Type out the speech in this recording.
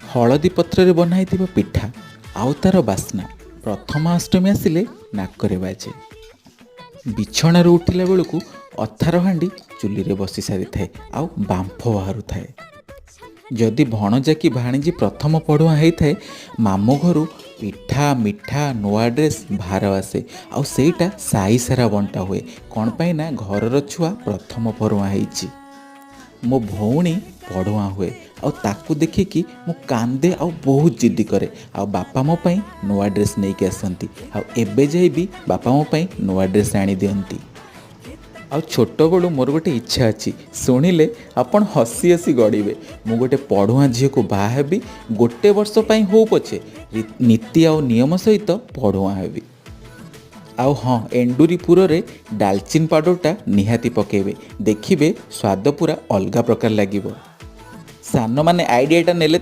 हलदी पत्र बनाई पिठा आउ तार बास्ना प्रथमाष्टमी आसिले नाकरे बाजे। बिछणारू उठिला बेलू अथार हांडी चुली रे बसी सारी थाए आउ बांफ बाहरु थाए। जदि भणजा कि भाणीजी प्रथम पढ़ुआ होता है मामू घर पिठा मिठा नुआ ड्रेस भार आसे आउ सेटा साई सारा बंटा हुए कौन पाई ना घरर छुआ प्रथम पढ़ुआ होइछि। मो भौणी पढ़ुआ हुए आउ ताकू देखिकी मु कांदे आउ बहुत जिद्दी करे आउ बापा मो पाई नुआ ड्रेस नहीं के आसंती आउ एबे जाई भी बापा मो पाई नुआ ड्रेस आनी दियंती। आउ छोट बड़ू मोर गोटे इच्छा अच्छी शुणिले आपण हसी हसी गड़े मु गोटे पढ़ुआ झील को बाहा हेबी गोटे वर्ष पाई हो पछे नीति आउ नियम सहित पढ़ुआ हेबी। आउ हाँ एंडुरीपुर रे डालचिन पाउडरटा निहाती पकेबे देखिबे स्वाद पूरा अलगा प्रकार लागिबो। सान माने आइडियाटा नेले